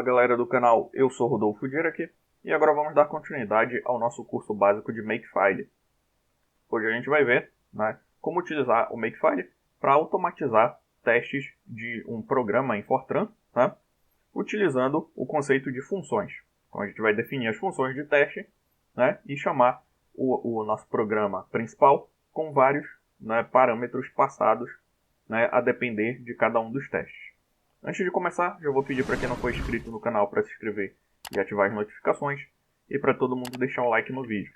galera do canal, eu sou Rodolfo Dirac e agora vamos dar continuidade ao nosso curso básico de Makefile. Hoje a gente vai ver como utilizar o Makefile para automatizar testes de um programa em Fortran, utilizando o conceito de funções. Então a gente vai definir as funções de teste e chamar o nosso programa principal com vários parâmetros passados a depender de cada um dos testes. Antes de começar, já vou pedir para quem não for inscrito no canal para se inscrever e ativar as notificações e para todo mundo deixar um like no vídeo.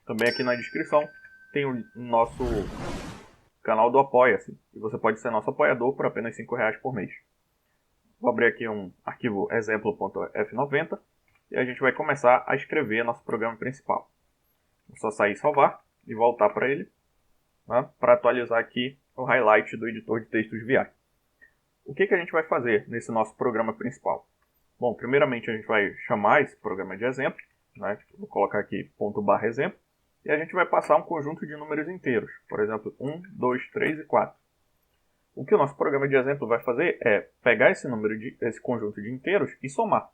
Também aqui na descrição tem o nosso canal do Apoia-se e você pode ser nosso apoiador por apenas R$5 por mês. Vou abrir aqui um arquivo exemplo.f90 e a gente vai começar a escrever nosso programa principal. É só sair e salvar e voltar para ele para atualizar aqui o highlight do editor de textos VI. O que a gente vai fazer nesse nosso programa principal? Bom, primeiramente a gente vai chamar esse programa de exemplo, vou colocar aqui .exemplo, e a gente vai passar um conjunto de números inteiros, por exemplo, 1, 2, 3 e 4. O que o nosso programa de exemplo vai fazer é pegar esse conjunto de inteiros e somar.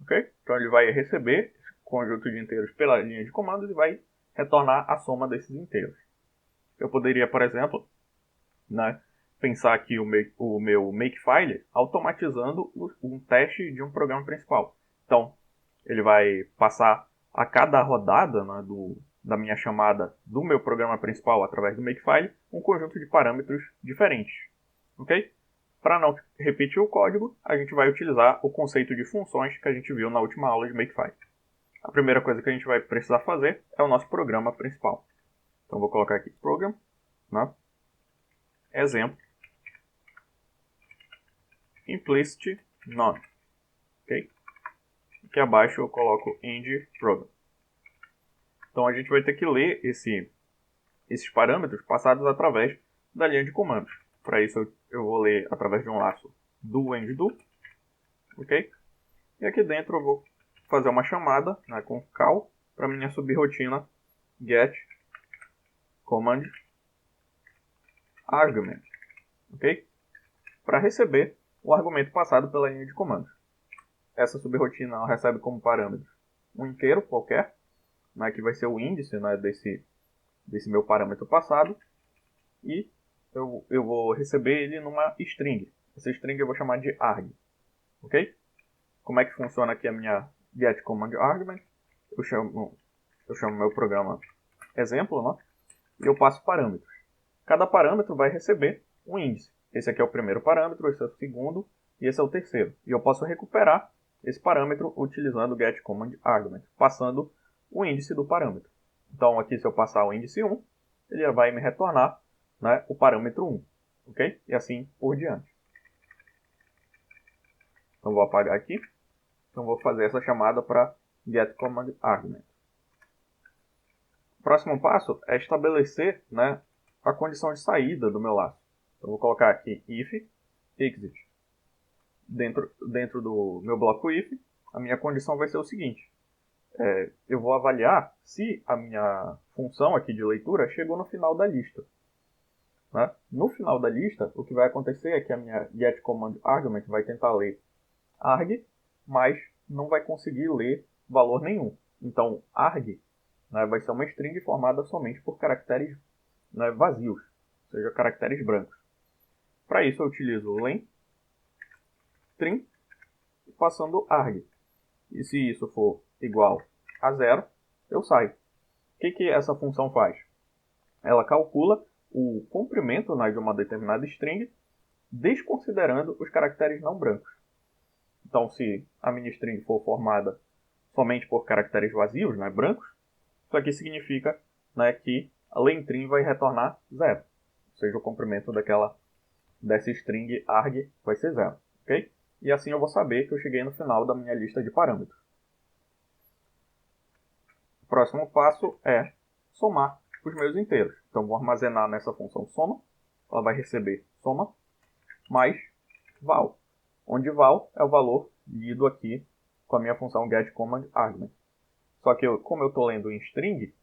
Okay? Então ele vai receber esse conjunto de inteiros pela linha de comandos e vai retornar a soma desses inteiros. Eu poderia, por exemplo, pensar aqui o meu Makefile automatizando um teste de um programa principal. Então, ele vai passar a cada rodada da minha chamada do meu programa principal através do Makefile um conjunto de parâmetros diferentes. Ok? Para não repetir o código, a gente vai utilizar o conceito de funções que a gente viu na última aula de Makefile. A primeira coisa que a gente vai precisar fazer é o nosso programa principal. Então, vou colocar aqui program, exemplo, implicit none. Okay? Aqui abaixo eu coloco end program. Então a gente vai ter que ler esses parâmetros passados através da linha de comandos. Para isso eu vou ler através de um laço do end do. Ok? E aqui dentro eu vou fazer uma chamada com call para minha subrotina get command argument. Ok? Para receber o argumento passado pela linha de comandos. Essa subrotina ela recebe como parâmetro um inteiro qualquer, que vai ser o índice desse meu parâmetro passado, e eu vou receber ele numa string. Essa string eu vou chamar de arg. Ok? Como é que funciona aqui a minha getCommandArgument? Eu chamo meu programa exemplo, e eu passo parâmetros. Cada parâmetro vai receber um índice. Esse aqui é o primeiro parâmetro, esse é o segundo e esse é o terceiro. E eu posso recuperar esse parâmetro utilizando o getCommandArgument, passando o índice do parâmetro. Então aqui se eu passar o índice 1, ele vai me retornar o parâmetro 1. Ok? E assim por diante. Então vou apagar aqui. Então vou fazer essa chamada para getCommandArgument. O próximo passo é estabelecer a condição de saída do meu laço. Então vou colocar aqui if exit. Dentro do meu bloco if, a minha condição vai ser o seguinte. Eu vou avaliar se a minha função aqui de leitura chegou no final da lista. No final da lista, o que vai acontecer é que a minha getCommandArgument vai tentar ler arg, mas não vai conseguir ler valor nenhum. Então, arg vai ser uma string formada somente por caracteres vazios, ou seja, caracteres brancos. Para isso eu utilizo len string passando arg. E se isso for igual a 0, eu saio. O que essa função faz? Ela calcula o comprimento de uma determinada string, desconsiderando os caracteres não brancos. Então, se a minha string for formada somente por caracteres vazios, brancos, isso aqui significa que a lenstring vai retornar 0. Ou seja, o comprimento dessa string arg vai ser 0. Okay? E assim eu vou saber que eu cheguei no final da minha lista de parâmetros. O próximo passo é somar os meus inteiros. Então vou armazenar nessa função soma. Ela vai receber soma mais val. Onde val é o valor lido aqui com a minha função getCommandArgument. Só que como eu estou lendo em string,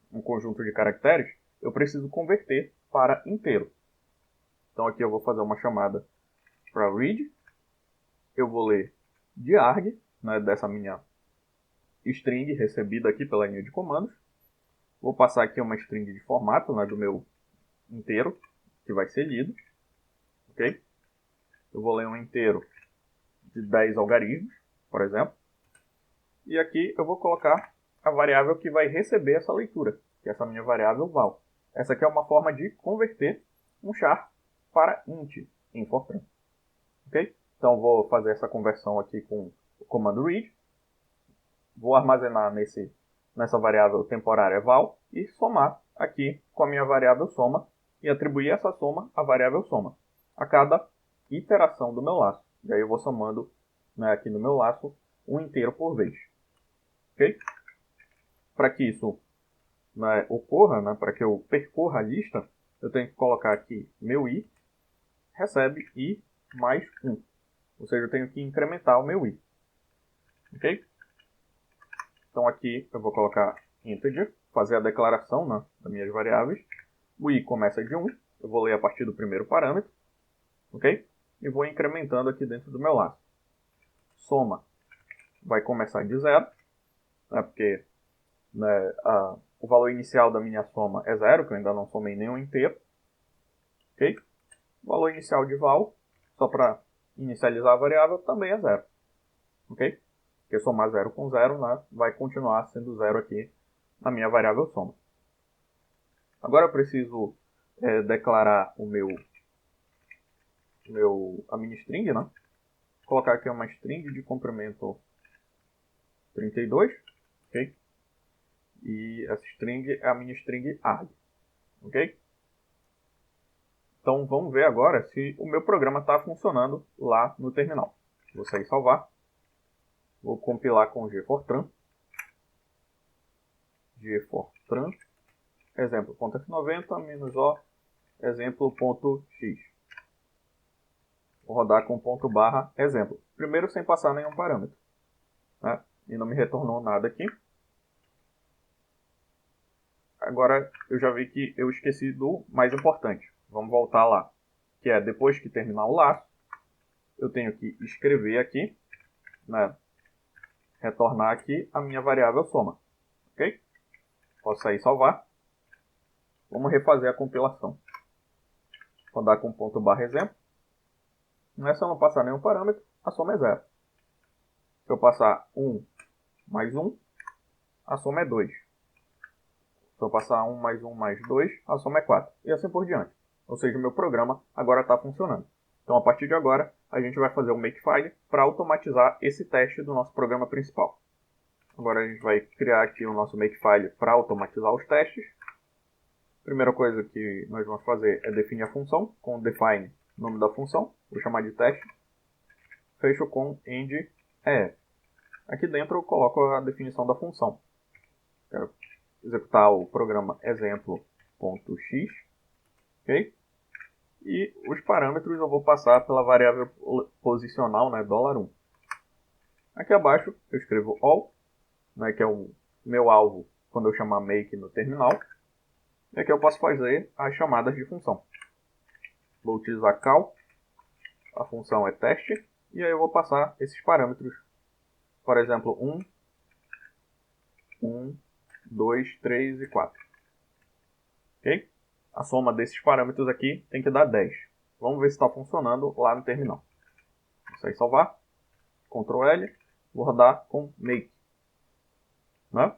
um conjunto de caracteres, eu preciso converter para inteiro. Então aqui eu vou fazer uma chamada para read. Eu vou ler de arg, né, dessa minha string recebida aqui pela linha de comandos. Vou passar aqui uma string de formato, né, do meu inteiro, que vai ser lido. Ok? Eu vou ler um inteiro de 10 algarismos, por exemplo. E aqui eu vou colocar a variável que vai receber essa leitura, que é essa minha variável val. Essa aqui é uma forma de converter um char para int em Fortran. Ok? Então vou fazer essa conversão aqui com o comando read. Vou armazenar nessa variável temporária val e somar aqui com a minha variável soma e atribuir essa soma à variável soma a cada iteração do meu laço. E aí eu vou somando, né, aqui no meu laço um inteiro por vez. Ok? Para que isso, né, ocorra, né, para que eu percorra a lista, eu tenho que colocar aqui meu i recebe i mais 1. Ou seja, eu tenho que incrementar o meu i. Ok? Então aqui eu vou colocar integer, fazer a declaração, né, das minhas variáveis. O i começa de 1, eu vou ler a partir do primeiro parâmetro. Ok? E vou incrementando aqui dentro do meu laço. Soma vai começar de 0, né, porque, né, o valor inicial da minha soma é 0, que eu ainda não somei nenhum inteiro. Ok? O valor inicial de val, só para inicializar a variável, também é 0. Ok? Porque somar 0 com 0, né, vai continuar sendo 0 aqui na minha variável soma. Agora eu preciso declarar a minha string, né? Vou colocar aqui uma string de comprimento 32, ok? E essa string é a minha string arg, ok? Então vamos ver agora se o meu programa está funcionando lá no terminal. Vou sair e salvar. Vou compilar com gfortran. Gfortran, exemplo.f90 -o exemplo.x. Vou rodar com ponto barra exemplo. Primeiro sem passar nenhum parâmetro, né? E não me retornou nada aqui. Agora eu já vi que eu esqueci do mais importante. Vamos voltar lá. Que é depois que terminar o laço, eu tenho que escrever aqui, né? Retornar aqui a minha variável soma. Ok? Posso sair e salvar. Vamos refazer a compilação. Rodar com ponto barra exemplo. Se eu não passar nenhum parâmetro, a soma é 0. Se eu passar 1 mais 1, a soma é 2. Se eu passar 1 mais 1 mais 2, a soma é 4. E assim por diante. Ou seja, o meu programa agora está funcionando. Então, a partir de agora, a gente vai fazer o Makefile para automatizar esse teste do nosso programa principal. Agora a gente vai criar aqui o nosso Makefile para automatizar os testes. Primeira coisa que nós vamos fazer é definir a função com define nome da função. Vou chamar de teste. Fecho com end ef. Aqui dentro eu coloco a definição da função. Quero executar o programa exemplo.x. Ok? E os parâmetros eu vou passar pela variável posicional, né, $1. Aqui abaixo eu escrevo all, né, que é o meu alvo quando eu chamar make no terminal. E aqui eu posso fazer as chamadas de função. Vou utilizar call, a função é teste, e aí eu vou passar esses parâmetros. Por exemplo, 1, 2, 3 e 4. Ok? A soma desses parâmetros aqui tem que dar 10. Vamos ver se está funcionando lá no terminal. Vou sair e salvar. Ctrl L. Vou rodar com make. Né?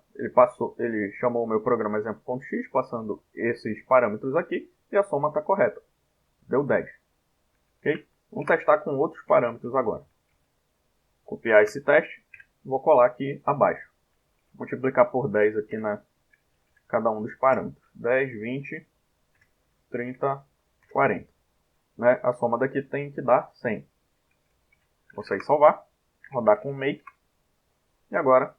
Ele chamou o meu programa exemplo.x, passando esses parâmetros aqui, e a soma está correta. Deu 10. Okay? Vamos testar com outros parâmetros agora. Copiar esse teste. Vou colar aqui abaixo. Multiplicar por 10 aqui na cada um dos parâmetros. 10, 20, 30, 40. Né? A soma daqui tem que dar 100. Vou sair e salvar. Rodar com make. E agora,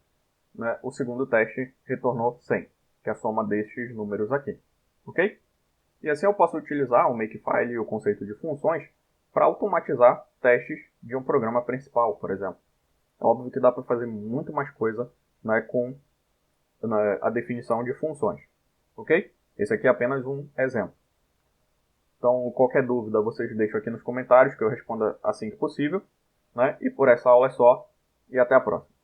né, o segundo teste retornou 100, que é a soma destes números aqui. Ok? E assim eu posso utilizar o Makefile e o conceito de funções para automatizar testes de um programa principal, por exemplo. É óbvio que dá para fazer muito mais coisa, né, com a definição de funções. Ok? Esse aqui é apenas um exemplo. Então, qualquer dúvida vocês deixam aqui nos comentários, que eu responda assim que possível. Né? E por essa aula é só. e até a próxima.